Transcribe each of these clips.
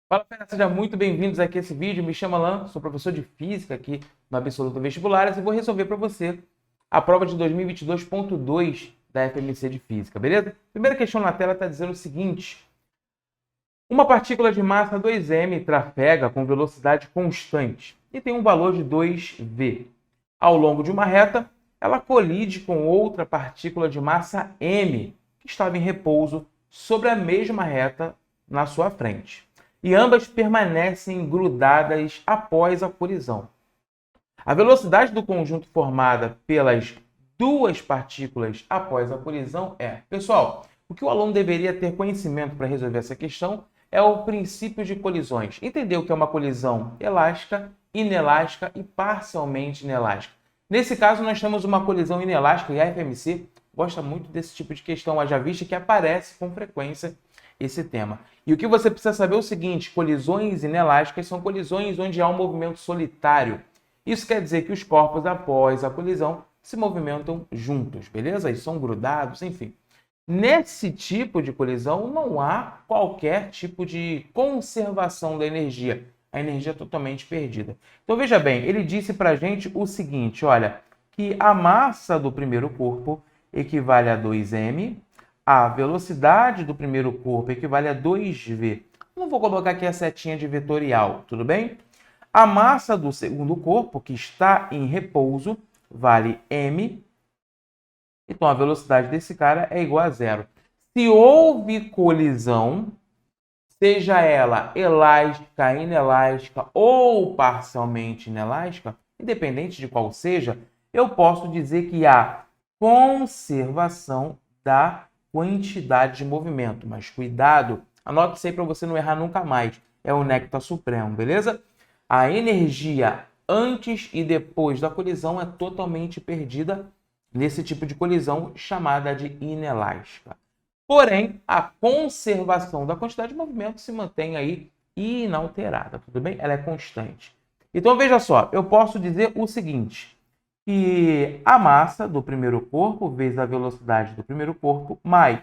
Fala, galera, sejam muito bem-vindos aqui a esse vídeo. Me chamo Alan, sou professor de Física aqui no Absoluto Vestibulares e vou resolver para você a prova de 2022.2 da FMC de Física, beleza? Primeira questão na tela está dizendo o seguinte: uma partícula de massa 2m trafega com velocidade constante e tem um valor de 2v. Ao longo de uma reta, ela colide com outra partícula de massa m, que estava em repouso sobre a mesma reta na sua frente. E ambas permanecem grudadas após a colisão. A velocidade do conjunto formada pelas duas partículas após a colisão é... Pessoal, o que o aluno deveria ter conhecimento para resolver essa questão é o princípio de colisões. Entender o que é uma colisão elástica, inelástica e parcialmente inelástica. Nesse caso, nós temos uma colisão inelástica e a FMC gosta muito desse tipo de questão, haja vista que aparece com frequência esse tema. E o que você precisa saber é o seguinte: colisões inelásticas são colisões onde há um movimento solitário. Isso quer dizer que os corpos, após a colisão, se movimentam juntos, beleza? Eles são grudados, enfim. Nesse tipo de colisão, não há qualquer tipo de conservação da energia. A energia é totalmente perdida. Então, veja bem, ele disse para a gente o seguinte, olha, que a massa do primeiro corpo equivale a 2m, a velocidade do primeiro corpo equivale a 2v. Não vou colocar aqui a setinha de vetorial, tudo bem? A massa do segundo corpo, que está em repouso, vale m. Então, a velocidade desse cara é igual a zero. Se houve colisão, seja ela elástica, inelástica ou parcialmente inelástica, independente de qual seja, eu posso dizer que há conservação da quantidade de movimento. Mas cuidado, anote isso aí para você não errar nunca mais. É o néctar supremo, beleza? A energia antes e depois da colisão é totalmente perdida nesse tipo de colisão chamada de inelástica. Porém, a conservação da quantidade de movimento se mantém aí inalterada, tudo bem? Ela é constante. Então, veja só, eu posso dizer o seguinte, que a massa do primeiro corpo vezes a velocidade do primeiro corpo mais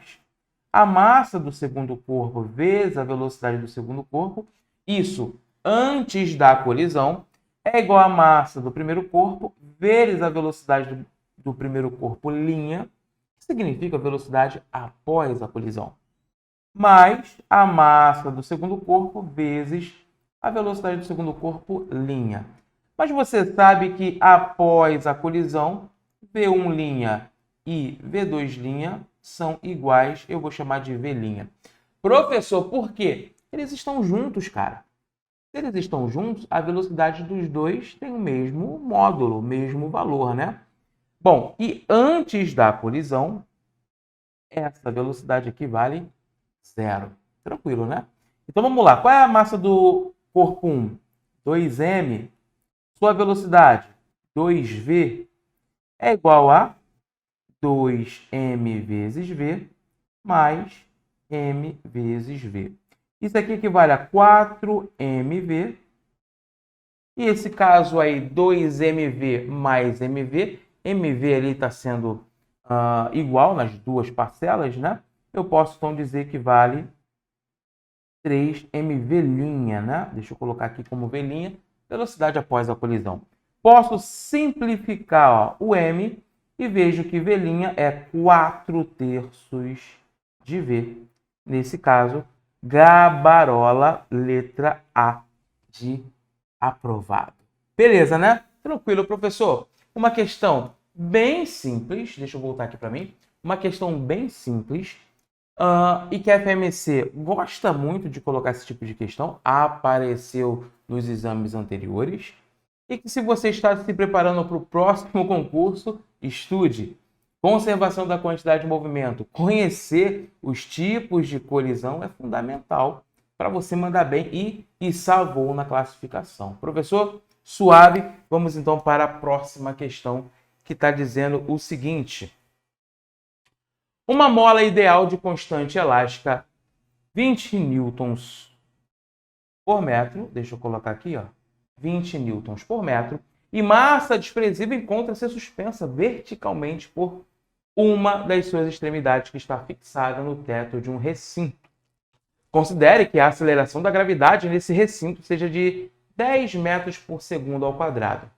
a massa do segundo corpo vezes a velocidade do segundo corpo, isso antes da colisão, é igual à massa do primeiro corpo vezes a velocidade do primeiro corpo linha, que significa a velocidade após a colisão, mais a massa do segundo corpo vezes a velocidade do segundo corpo linha. Mas você sabe que após a colisão, V1' e V2' são iguais, eu vou chamar de V'. Professor, por quê? Eles estão juntos, cara. Se eles estão juntos, a velocidade dos dois tem o mesmo módulo, o mesmo valor, né? Bom, e antes da colisão, essa velocidade aqui vale zero. Tranquilo, né? Então vamos lá. Qual é a massa do corpo 1? 2m. Sua velocidade, 2v, é igual a 2m vezes v mais m vezes v. Isso aqui equivale a 4mv. E esse caso aí, 2mv mais mv, mv ali está sendo igual nas duas parcelas, né? Eu posso então dizer que vale 3mv', né? Deixa eu colocar aqui como v', velocidade após a colisão. Posso simplificar o m e vejo que v' é 4/3 de v. Nesse caso, gabarola, letra A de aprovado. Beleza, né? Tranquilo, professor. Uma questão bem simples, deixa eu voltar aqui para mim. Uma questão bem simples e que a FMC gosta muito de colocar esse tipo de questão, apareceu nos exames anteriores, e que se você está se preparando para o próximo concurso, estude. Conservação da quantidade de movimento. Conhecer os tipos de colisão é fundamental para você mandar bem e salvou na classificação. Professor, suave, vamos então para a próxima questão, que está dizendo o seguinte: uma mola ideal de constante elástica 20 newtons por metro, deixa eu colocar aqui, ó, 20 newtons por metro, e massa desprezível encontra-se suspensa verticalmente por uma das suas extremidades que está fixada no teto de um recinto. Considere que a aceleração da gravidade nesse recinto seja de 10 metros por segundo ao quadrado.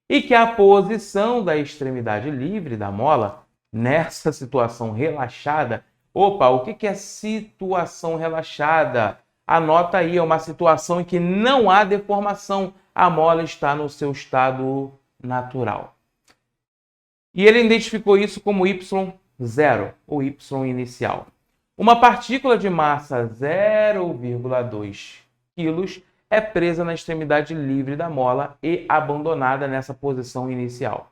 E que a posição da extremidade livre da mola, nessa situação relaxada... Opa, o que é situação relaxada? Anota aí, é uma situação em que não há deformação. A mola está no seu estado natural. E ele identificou isso como Y0, ou Y inicial. Uma partícula de massa 0,2 kg é presa na extremidade livre da mola e abandonada nessa posição inicial,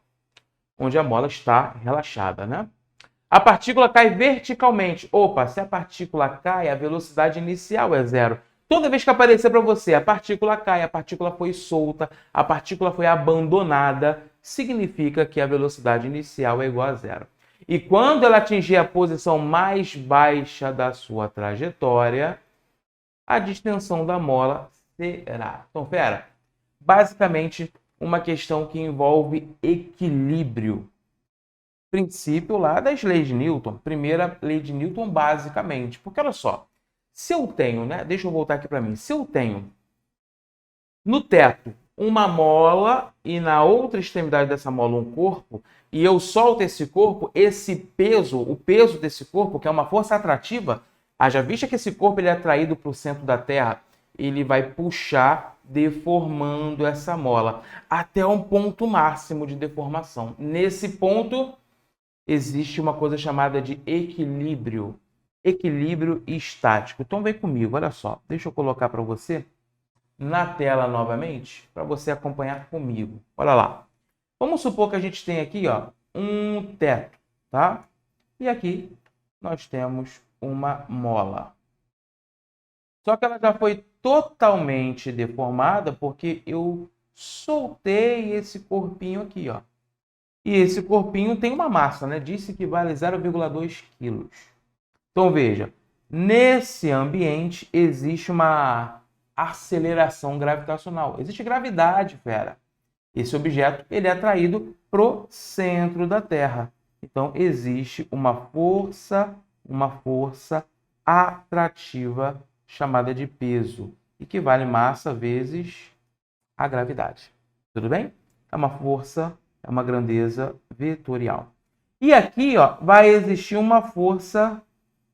onde a mola está relaxada, né? A partícula cai verticalmente. Opa, se a partícula cai, a velocidade inicial é zero. Toda vez que aparecer para você, a partícula cai, a partícula foi solta, a partícula foi abandonada, significa que a velocidade inicial é igual a zero. E quando ela atingir a posição mais baixa da sua trajetória, a distensão da mola será. Então, fera, basicamente uma questão que envolve equilíbrio. Princípio lá das leis de Newton. Primeira lei de Newton, basicamente. Porque olha só, se eu tenho, né? Deixa eu voltar aqui para mim. Se eu tenho no teto uma mola e na outra extremidade dessa mola um corpo, e eu solto esse corpo, esse peso, o peso desse corpo, que é uma força atrativa, haja vista que esse corpo ele é atraído para o centro da Terra, ele vai puxar, deformando essa mola até um ponto máximo de deformação. Nesse ponto, existe uma coisa chamada de equilíbrio. Equilíbrio estático. Então vem comigo, olha só. Deixa eu colocar para você na tela novamente, para você acompanhar comigo. Olha lá. Vamos supor que a gente tem aqui, ó, um teto, tá? E aqui nós temos uma mola. Só que ela já foi totalmente deformada porque eu soltei esse corpinho aqui, ó. E esse corpinho tem uma massa, né? Disse que vale 0,2 kg. Então veja, nesse ambiente existe uma aceleração gravitacional. Existe gravidade, fera. Esse objeto ele é atraído pro centro da Terra. Então existe uma força atrativa chamada de peso, equivale massa vezes a gravidade. Tudo bem? É uma força, é uma grandeza vetorial. E aqui, ó, vai existir uma força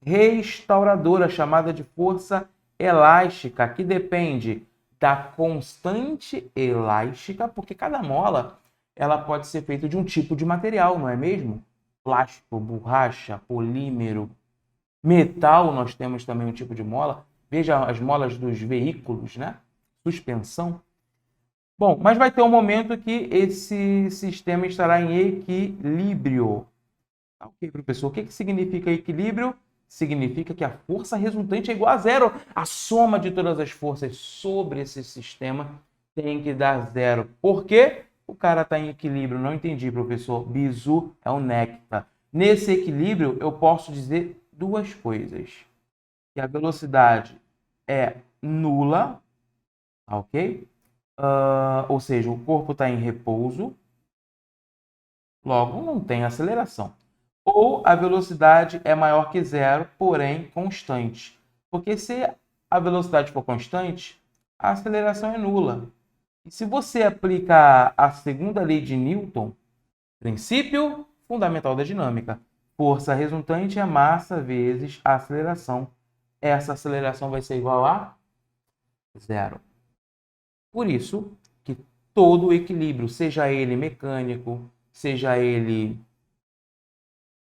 restauradora chamada de força elástica, que depende da constante elástica, porque cada mola ela pode ser feita de um tipo de material, não é mesmo? Plástico, borracha, polímero, metal, nós temos também um tipo de mola. Veja as molas dos veículos, né? Suspensão. Bom, mas vai ter um momento que esse sistema estará em equilíbrio. Ok, professor, o que significa equilíbrio? Significa que a força resultante é igual a zero. A soma de todas as forças sobre esse sistema tem que dar zero. Por quê? O cara está em equilíbrio. Não entendi, professor. Bizu é um néctar. Nesse equilíbrio, eu posso dizer duas coisas. Que a velocidade é nula, ok? Ou seja, o corpo está em repouso. Logo, não tem aceleração. Ou a velocidade é maior que zero, porém constante. Porque se a velocidade for constante, a aceleração é nula. E se você aplica a segunda lei de Newton, princípio fundamental da dinâmica, força resultante é massa vezes a aceleração. Essa aceleração vai ser igual a zero. Por isso que todo o equilíbrio, seja ele mecânico, seja ele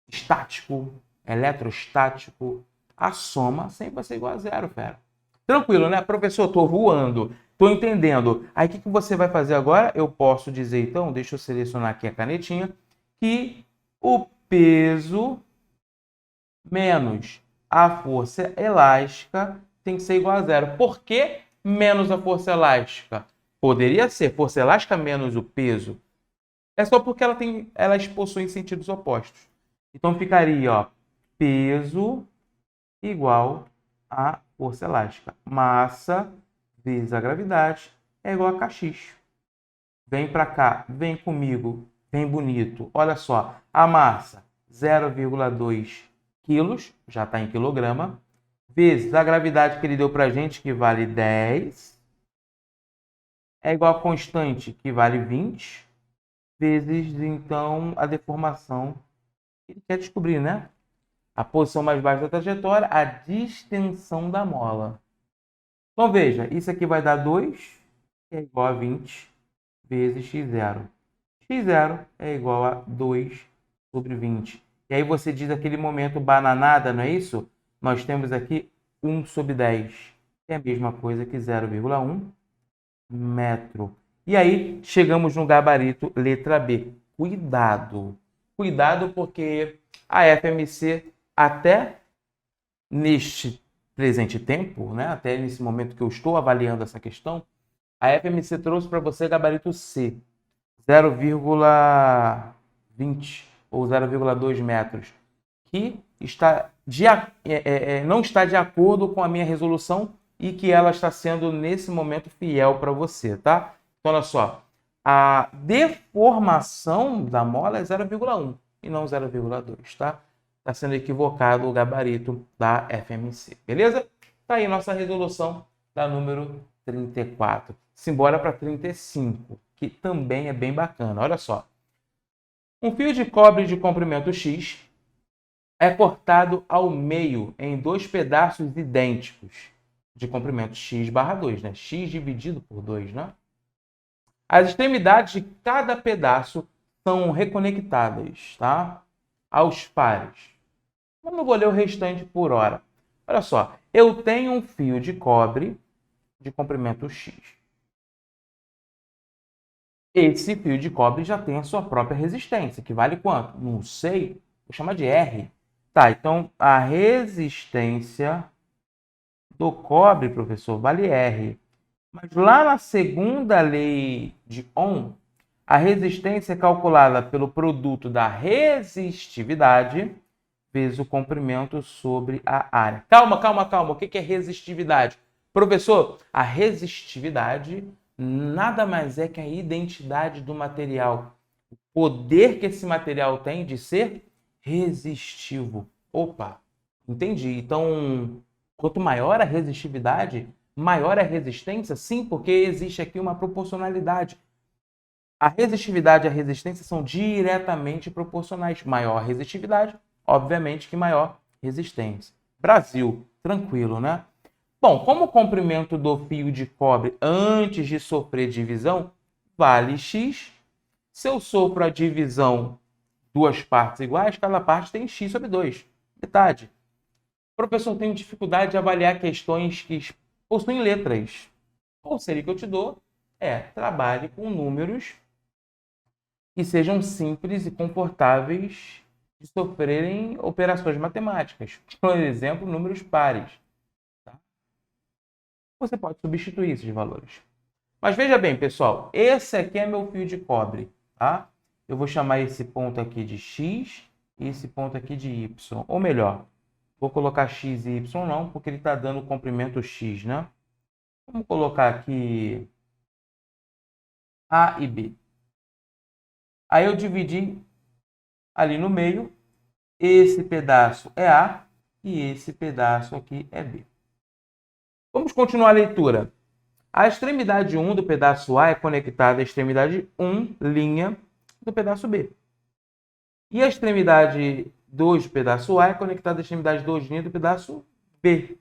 estático, eletrostático, a soma sempre vai ser igual a zero, fera. Tranquilo, né? Professor, estou voando, estou entendendo. Aí o que você vai fazer agora? Eu posso dizer, então, deixa eu selecionar aqui a canetinha, que o peso menos a força elástica tem que ser igual a zero. Por que menos a força elástica? Poderia ser força elástica menos o peso. É só porque elas possuem sentidos opostos. Então ficaria, ó, peso igual a força elástica. Massa vezes a gravidade é igual a kx. Vem para cá, vem comigo, vem bonito. Olha só, a massa 0,2 quilos, já está em quilograma, vezes a gravidade que ele deu para a gente, que vale 10, é igual a constante, que vale 20, vezes, então, a deformação que ele quer descobrir, né? A posição mais baixa da trajetória, a distensão da mola. Então, veja, isso aqui vai dar 2, que é igual a 20, vezes x0. x0 é igual a 2 sobre 20. E aí você diz aquele momento bananada, não é isso? Nós temos aqui 1 sobre 10, que é a mesma coisa que 0,1 metro. E aí chegamos no gabarito letra B. Cuidado! Cuidado porque a FMC, até neste presente tempo, né, até nesse momento que eu estou avaliando essa questão, a FMC trouxe para você gabarito C, 0,20 ou 0,2 metros, que está não está de acordo com a minha resolução e que ela está sendo, nesse momento, fiel para você, tá? Então, olha só, a deformação da mola é 0,1 e não 0,2, tá? Está sendo equivocado o gabarito da FMC, beleza? Tá aí nossa resolução da número 34. Simbora para 35, que também é bem bacana. Olha só. Um fio de cobre de comprimento X é cortado ao meio em 2 pedaços idênticos de comprimento x/2, né? X dividido por 2, né? As extremidades de cada pedaço são reconectadas, tá? Aos pares. Vamos ler o restante por hora. Olha só, eu tenho um fio de cobre de comprimento X. Esse fio de cobre já tem a sua própria resistência, que vale quanto? Não sei, vou chamar de R. Tá, então a resistência do cobre, professor, vale R. Mas lá na segunda lei de Ohm, a resistência é calculada pelo produto da resistividade vezes o comprimento sobre a área. Calma. O que é resistividade? Professor, a resistividade nada mais é que a identidade do material. O poder que esse material tem de ser resistivo. Opa, entendi. Então, quanto maior a resistividade, maior a resistência? Sim, porque existe aqui uma proporcionalidade. A resistividade e a resistência são diretamente proporcionais. Maior a resistividade, obviamente que maior resistência. Brasil, tranquilo, né? Bom, como o comprimento do fio de cobre antes de sofrer divisão vale x, se eu sofro a divisão duas partes iguais, cada parte tem x sobre 2, metade. Professor, tenho dificuldade de avaliar questões que possuem letras. O conselho que eu te dou é trabalhe com números que sejam simples e confortáveis de sofrerem operações matemáticas. Por exemplo, números pares. Tá? Você pode substituir esses valores. Mas veja bem, pessoal, esse aqui é meu fio de cobre. Tá? Eu vou chamar esse ponto aqui de x e esse ponto aqui de y. Ou melhor, vou colocar x e y não, porque ele está dando o comprimento x, né? Vamos colocar aqui A e B. Aí eu dividi ali no meio. Esse pedaço é A e esse pedaço aqui é B. Vamos continuar a leitura. A extremidade 1 do pedaço A é conectada à extremidade 1, linha, do pedaço B. E a extremidade 2 do pedaço A é conectada à extremidade 2, linha, do pedaço B.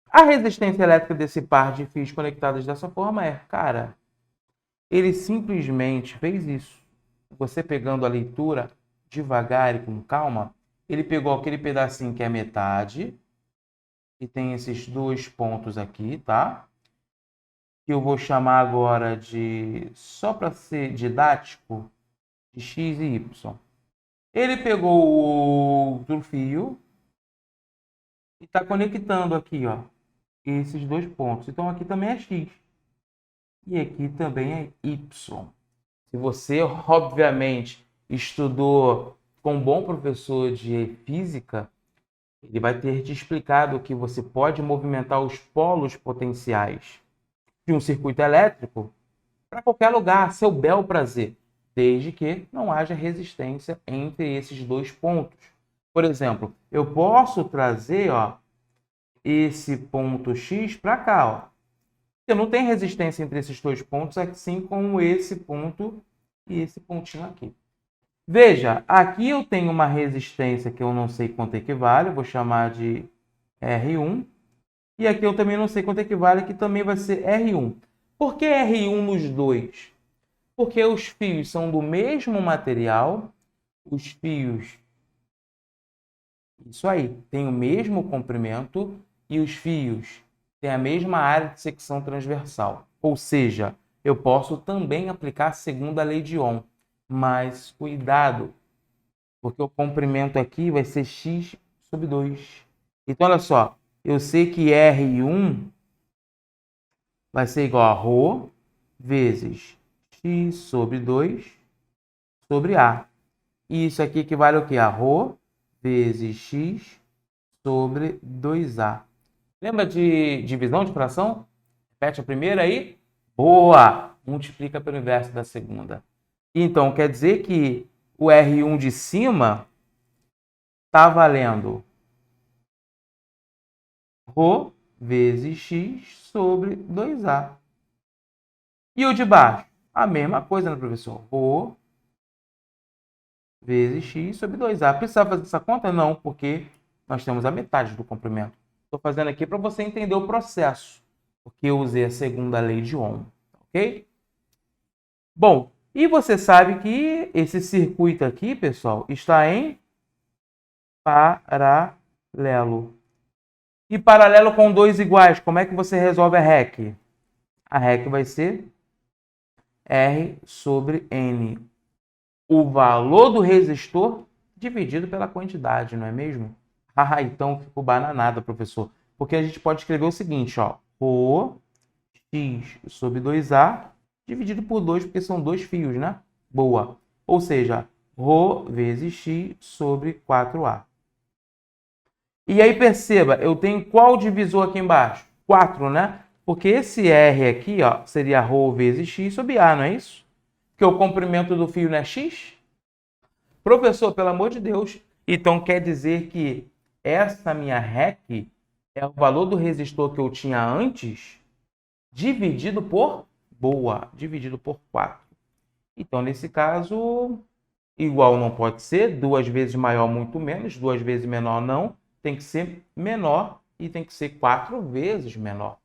A resistência elétrica desse par de fios conectados dessa forma é, cara, ele simplesmente fez isso. Você pegando a leitura devagar e com calma, ele pegou aquele pedacinho que é metade, e tem esses dois pontos aqui, tá? Que eu vou chamar agora de, só para ser didático, de x e y. Ele pegou o outro fio e está conectando aqui, ó, esses dois pontos. Então aqui também é x e aqui também é y. Se você, obviamente, estudou com um bom professor de física, ele vai ter te explicado que você pode movimentar os polos potenciais de um circuito elétrico para qualquer lugar, a seu bel prazer, desde que não haja resistência entre esses dois pontos. Por exemplo, eu posso trazer, ó, esse ponto X para cá, ó. Porque não tem resistência entre esses dois pontos, assim como esse ponto e esse pontinho aqui. Veja, aqui eu tenho uma resistência que eu não sei quanto equivale, eu vou chamar de R1. E aqui eu também não sei quanto equivale, que também vai ser R1. Por que R1 nos dois? Porque os fios são do mesmo material, os fios, isso aí, tem o mesmo comprimento e os fios têm a mesma área de secção transversal. Ou seja, eu posso também aplicar a segunda lei de Ohm, mas cuidado, porque o comprimento aqui vai ser x sobre 2. Então, olha só, eu sei que R1 vai ser igual a ρ vezes x sobre 2 sobre A. E isso aqui equivale ao quê? A ρ vezes x sobre 2A. Lembra de divisão de fração? Repete a primeira aí. Boa! Multiplica pelo inverso da segunda. Então, quer dizer que o R1 de cima está valendo ρ vezes x sobre 2A. E o de baixo? A mesma coisa, né, professor? Ρ vezes x sobre 2A. Precisa fazer essa conta? Não, porque nós temos a metade do comprimento. Estou fazendo aqui para você entender o processo, porque eu usei a segunda lei de Ohm, ok? Bom, e você sabe que esse circuito aqui, pessoal, está em paralelo. E paralelo com dois iguais, como é que você resolve a REC? A REC vai ser R sobre N. O valor do resistor dividido pela quantidade, não é mesmo? Ah, então ficou bananada, professor. Porque a gente pode escrever o seguinte, ó. Rho x sobre 2A dividido por 2, porque são dois fios, né? Boa. Ou seja, Rho vezes x sobre 4A. E aí perceba, eu tenho qual divisor aqui embaixo? 4, né? Porque esse R aqui, ó, seria Rho vezes x sobre A, não é isso? Porque o comprimento do fio não é x? Professor, pelo amor de Deus, então quer dizer que essa minha REC é o valor do resistor que eu tinha antes dividido por, dividido por 4. Então, nesse caso, igual não pode ser, 2 vezes maior muito menos, 2 vezes menor não, tem que ser menor e tem que ser 4 vezes menor.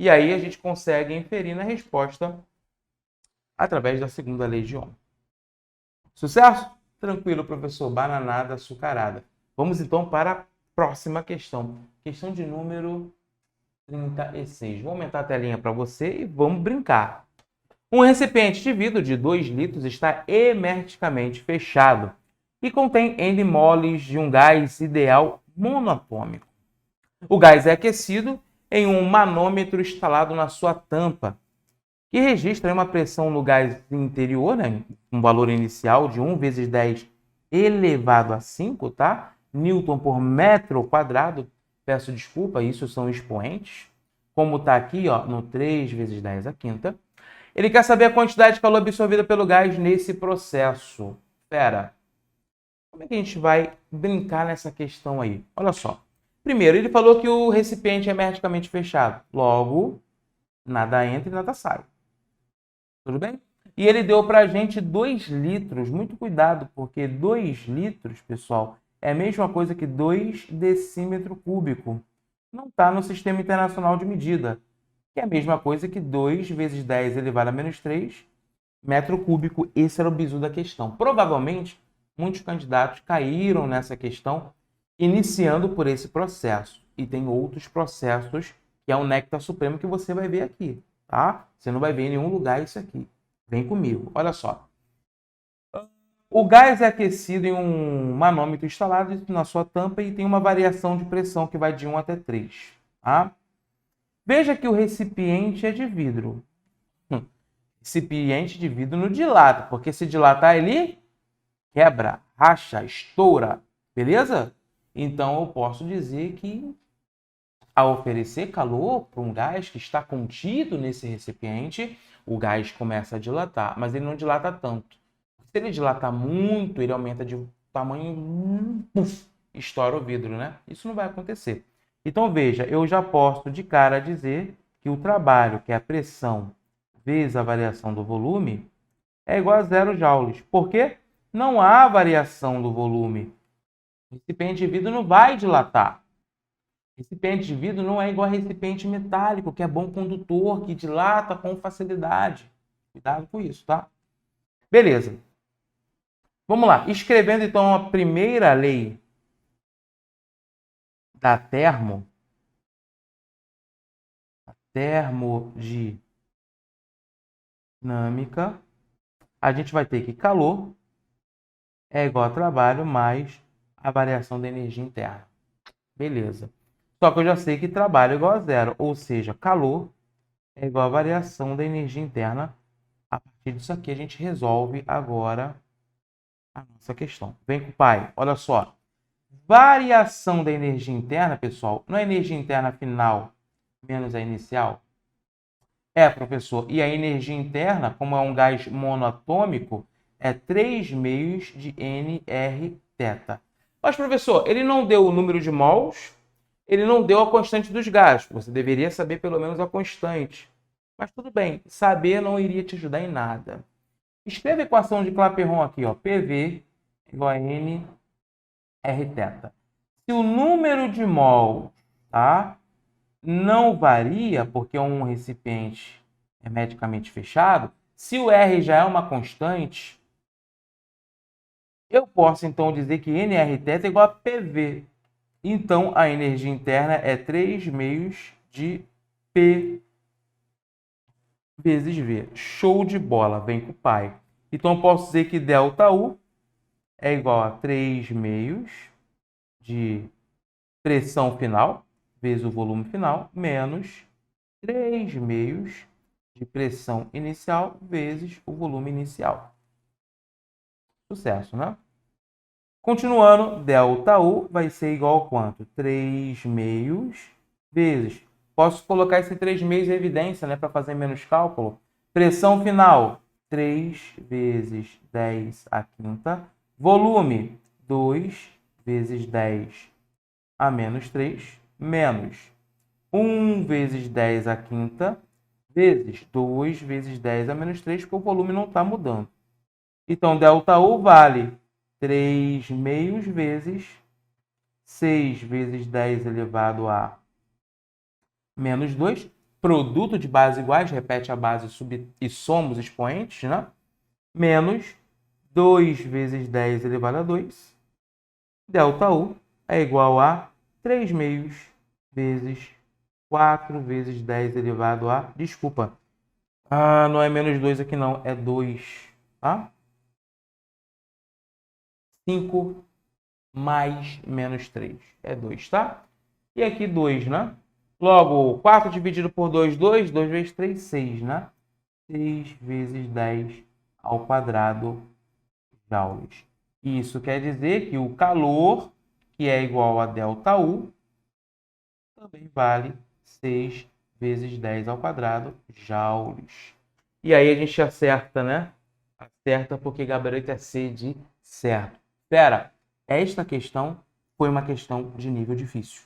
E aí a gente consegue inferir na resposta através da segunda lei de Ohm. Sucesso? Tranquilo, professor. Bananada açucarada. Vamos então para a próxima questão. Questão de número 36. Vou aumentar a telinha para você e vamos brincar. Um recipiente de vidro de 2 litros está hermeticamente fechado e contém N moles de um gás ideal monatômico. O gás é aquecido em um manômetro instalado na sua tampa, que registra uma pressão no gás interior, né, um valor inicial de 1 vezes 10 elevado a 5, tá? Newton por metro quadrado. Peço desculpa, isso são expoentes. Como está aqui, ó, no 3 vezes 10 a quinta. Ele quer saber a quantidade de calor absorvida pelo gás nesse processo. Espera, como é que a gente vai brincar nessa questão aí? Olha só. Primeiro, ele falou que o recipiente é hermeticamente fechado. Logo, nada entra e nada sai. Tudo bem? E ele deu para a gente 2 litros. Muito cuidado, porque 2 litros, pessoal, é a mesma coisa que 2 decímetro cúbico. Não está no Sistema Internacional de Medida, que é a mesma coisa que 2 vezes 10 elevado a menos 3 metro cúbico. Esse era o bizu da questão. Provavelmente, muitos candidatos caíram nessa questão iniciando por esse processo. E tem outros processos, que é o néctar supremo, que você vai ver aqui. Tá? Você não vai ver em nenhum lugar isso aqui. Vem comigo. Olha só. O gás é aquecido em um manômetro instalado na sua tampa e tem uma variação de pressão que vai de 1 até 3. Tá? Veja que o recipiente é de vidro. Recipiente de vidro não dilata, porque se dilatar ele quebra, racha, estoura. Beleza? Então eu posso dizer que ao oferecer calor para um gás que está contido nesse recipiente, o gás começa a dilatar, mas ele não dilata tanto. Se ele dilatar muito, ele aumenta de tamanho, puff, estoura o vidro, né? Isso não vai acontecer. Então, veja, eu já posso de cara dizer que o trabalho, que é a pressão vezes a variação do volume, é igual a 0 joules. Por quê? Não há variação do volume. O recipiente de vidro não vai dilatar. Recipiente de vidro não é igual a recipiente metálico, que é bom condutor, que dilata com facilidade. Cuidado com isso, tá? Beleza. Vamos lá. Escrevendo, então, a primeira lei da termodinâmica, a gente vai ter que calor é igual a trabalho mais a variação da energia interna. Beleza. Só que eu já sei que trabalho é igual a 0, ou seja, calor é igual a variação da energia interna. A partir disso aqui, a gente resolve agora a nossa questão. Vem com o pai. Olha só. Variação da energia interna, pessoal, não é energia interna final menos a inicial? É, professor. E a energia interna, como é um gás monoatômico, é 3 meios de nR θ. Mas, professor, ele não deu o número de mols, ele não deu a constante dos gases. Você deveria saber pelo menos a constante. Mas tudo bem, saber não iria te ajudar em nada. Escreva a equação de Clapeyron aqui, ó, PV igual a nR θ. Se o número de mols, tá, não varia, porque é um recipiente hermeticamente fechado, se o R já é uma constante, eu posso então dizer que nR θ é igual a PV. Então, a energia interna é 3 meios de P vezes V. Show de bola, vem com o pai. Então, eu posso dizer que ΔU é igual a 3 meios de pressão final vezes o volume final, menos 3 meios de pressão inicial vezes o volume inicial. Sucesso, né? Continuando, ΔU vai ser igual a quanto? 3 meios vezes. Posso colocar esse 3 meios em evidência, né, para fazer menos cálculo. Pressão final, 3 vezes 10 à quinta. Volume, 2 vezes 10 a menos 3, menos 1 vezes 10 à quinta, vezes 2 vezes 10 a menos 3, porque o volume não está mudando. Então, ΔU vale 3 meios vezes 6 vezes 10 elevado a menos 2. Produto de bases iguais, repete a base e soma os expoentes, né? Menos 2 vezes 10 elevado a 2. ΔU é igual a 3 meios vezes 4 vezes 10 elevado a... Desculpa. Não é menos 2 aqui não, é 2. Tá? 5 mais menos 3. É 2, tá? E aqui 2, né? Logo, 4 dividido por 2, 2. 2 vezes 3, 6, né? 6 vezes 10 ao quadrado joules. Isso quer dizer que o calor, que é igual a ΔU, também vale 6 vezes 10 ao quadrado joules. E aí a gente acerta, né? Acerta porque gabarito é C de certo. Espera, esta questão foi uma questão de nível difícil.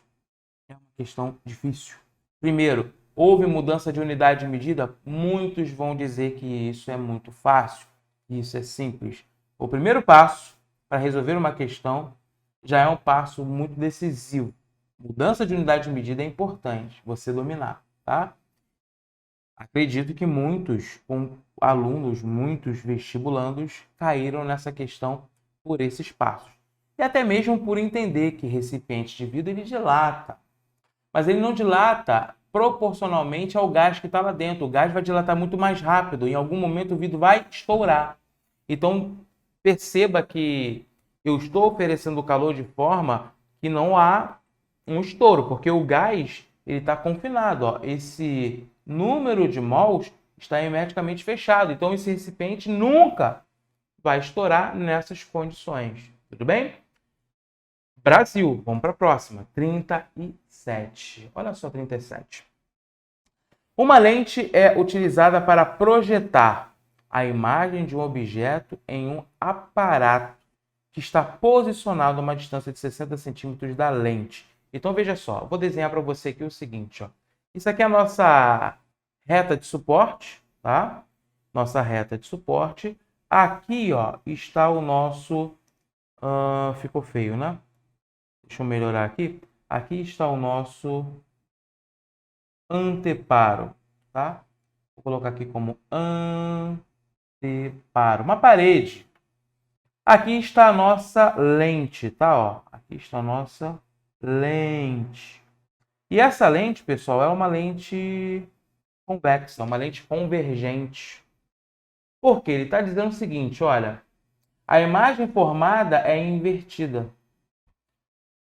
É uma questão difícil. Primeiro, houve mudança de unidade de medida? Muitos vão dizer que isso é muito fácil, que isso é simples. O primeiro passo para resolver uma questão já é um passo muito decisivo. Mudança de unidade de medida é importante você dominar, tá? Acredito que muitos alunos, muitos vestibulandos caíram nessa questão por esses passos. E até mesmo por entender que recipiente de vidro ele dilata. Mas ele não dilata proporcionalmente ao gás que está lá dentro. O gás vai dilatar muito mais rápido. Em algum momento o vidro vai estourar. Então perceba que eu estou oferecendo calor de forma que não há um estouro, porque o gás ele está confinado. Ó. Esse número de mols está hermeticamente fechado. Então esse recipiente nunca vai estourar nessas condições. Tudo bem? Brasil, vamos para a próxima. 37. Olha só 37. Uma lente é utilizada para projetar a imagem de um objeto em um aparato que está posicionado a uma distância de 60 centímetros da lente. Então, veja só, eu vou desenhar para você aqui o seguinte, ó. Isso aqui é a nossa reta de suporte, tá? Nossa reta de suporte. Aqui, ó, está o nosso... ficou feio, né? Deixa eu melhorar aqui. Aqui está o nosso anteparo, tá? Vou colocar aqui como anteparo. Uma parede. Aqui está a nossa lente, tá? Ó, aqui está a nossa lente. E essa lente, pessoal, é uma lente convexa, uma lente convergente. Porque ele está dizendo o seguinte, olha, a imagem formada é invertida.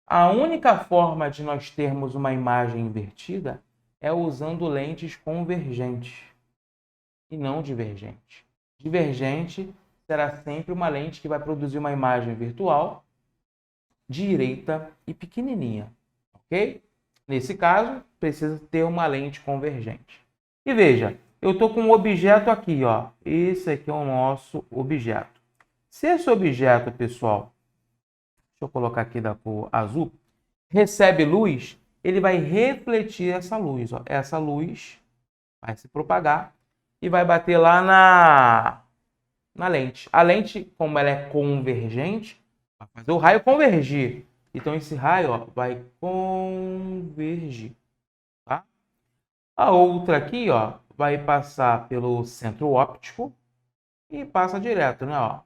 A única forma de nós termos uma imagem invertida é usando lentes convergentes e não divergentes. Divergente será sempre uma lente que vai produzir uma imagem virtual direita e pequenininha, ok? Nesse caso, precisa ter uma lente convergente. E veja, eu estou com um objeto aqui, ó. Esse aqui é o nosso objeto. Se esse objeto, pessoal, deixa eu colocar aqui da cor azul, recebe luz, ele vai refletir essa luz, ó. Essa luz vai se propagar e vai bater lá na lente. A lente, como ela é convergente, vai fazer o raio convergir. Então, esse raio, ó, vai convergir, tá? A outra aqui, ó, vai passar pelo centro óptico e passa direto, né, ó?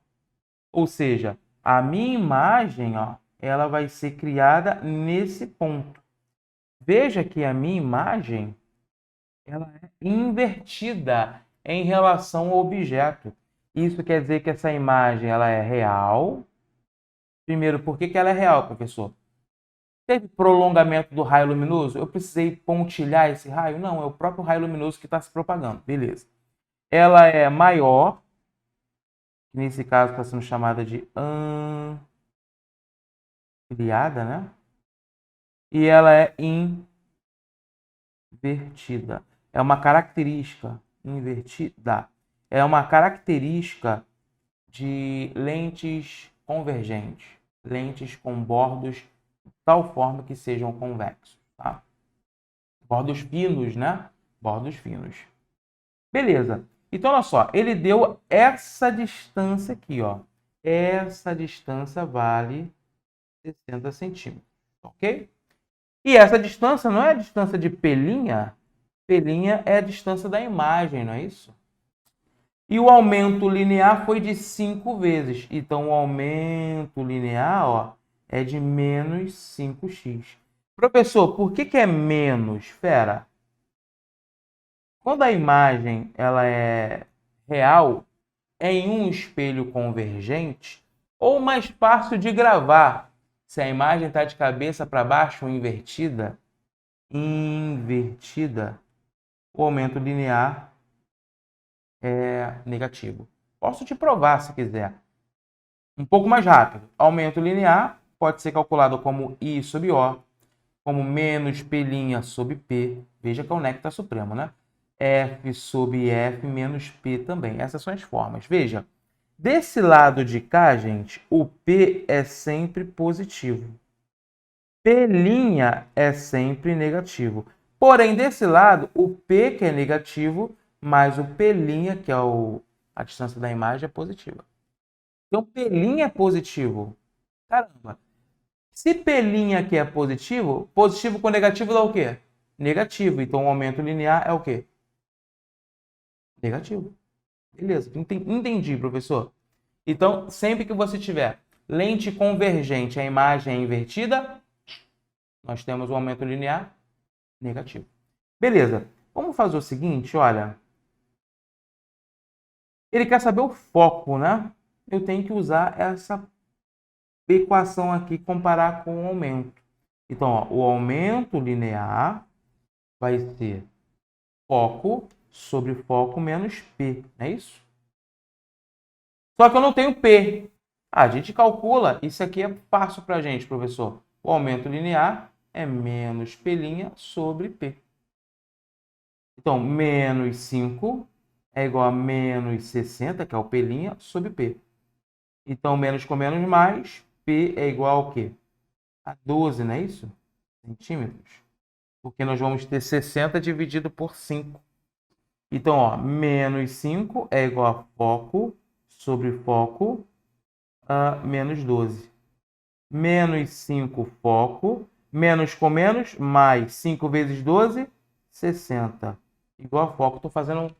Ou seja, a minha imagem, ó, ela vai ser criada nesse ponto. Veja que a minha imagem, ela é invertida em relação ao objeto. Isso quer dizer que essa imagem, ela é real. Primeiro, por que ela é real, professor? Teve prolongamento do raio luminoso? Eu precisei pontilhar esse raio? Não, é o próprio raio luminoso que está se propagando. Beleza. Ela é maior, nesse caso está sendo chamada de ampliada, né? E ela é invertida. É uma característica invertida. É uma característica de lentes convergentes, lentes com bordos de tal forma que sejam convexos, tá? Bordos finos, né? Bordos finos. Beleza. Então, olha só, ele deu essa distância aqui, ó. Essa distância vale 60 centímetros, ok? E essa distância não é a distância de pelinha. Pelinha é a distância da imagem, não é isso? E o aumento linear foi de 5 vezes. Então, o aumento linear, ó, é de menos 5x. Professor, por que é menos? Fera. Quando a imagem ela é real, em um espelho convergente, ou mais fácil de gravar, se a imagem está de cabeça para baixo ou invertida, o aumento linear é negativo. Posso te provar se quiser. Um pouco mais rápido. Aumento linear pode ser calculado como I sobre O, como menos P' sobre P. Veja que é o néctar supremo, né? F sobre F menos P também. Essas são as formas. Veja, desse lado de cá, gente, o P é sempre positivo. P' é sempre negativo. Porém, desse lado, o P, que é negativo, mais o P', que é a distância da imagem, é positiva. Então, P' é positivo. Caramba! Se P' aqui é positivo, positivo com negativo dá o quê? Negativo. Então, o aumento linear é o quê? Negativo. Beleza. Entendi, professor. Então, sempre que você tiver lente convergente, a imagem é invertida, nós temos um aumento linear negativo. Beleza. Vamos fazer o seguinte, olha. Ele quer saber o foco, né? Eu tenho que usar essa equação aqui, comparar com o aumento. Então, ó, o aumento linear vai ser foco sobre foco menos P, não é isso? Só que eu não tenho P. A gente calcula, isso aqui é fácil para a gente, professor. O aumento linear é menos P' sobre P. Então, menos 5 é igual a menos 60, que é o P' sobre P. Então, menos com menos mais, P é igual ao quê? A 12, não é isso? centímetros. Porque nós vamos ter 60 dividido por 5. Então, ó, menos 5 é igual a foco sobre foco a menos 12. Menos 5 foco, menos com menos, mais 5 vezes 12, 60. Igual a foco. Estou fazendo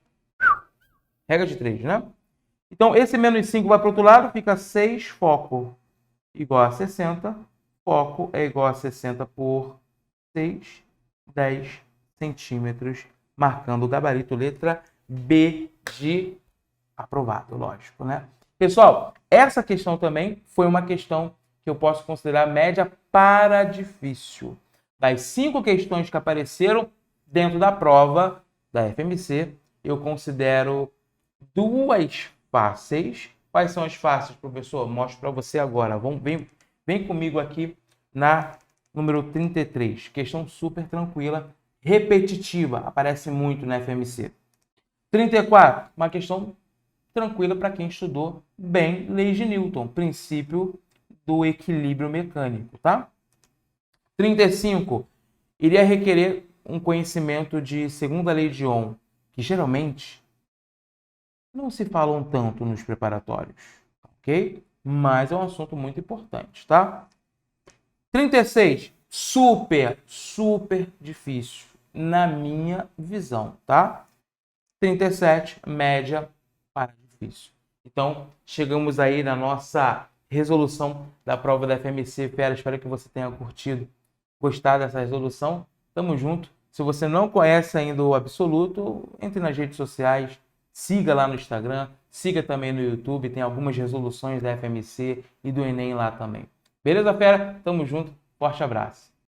regra de 3, né? Então, esse menos 5 vai para o outro lado, fica 6 foco igual a 60. Foco é igual a 60 por 6, 10 centímetros, marcando o gabarito letra B de aprovado, lógico, né? Pessoal, essa questão também foi uma questão que eu posso considerar média para difícil. Das 5 questões que apareceram dentro da prova da FMC, eu considero 2 fáceis. Quais são as fáceis, professor? Mostro para você agora. Vem comigo aqui na número 33. Questão super tranquila, repetitiva. Aparece muito na FMC. 34, uma questão tranquila para quem estudou bem leis de Newton, princípio do equilíbrio mecânico, tá? 35, iria requerer um conhecimento de segunda lei de Ohm, que geralmente não se falam tanto nos preparatórios, ok? Mas é um assunto muito importante, tá? 36, super difícil, na minha visão, tá? 37, média para difícil. Então, chegamos aí na nossa resolução da prova da FMC. Fera, espero que você tenha curtido, gostado dessa resolução. Tamo junto. Se você não conhece ainda o Absoluto, entre nas redes sociais, siga lá no Instagram, siga também no YouTube, tem algumas resoluções da FMC e do Enem lá também. Beleza, fera? Tamo junto. Forte abraço.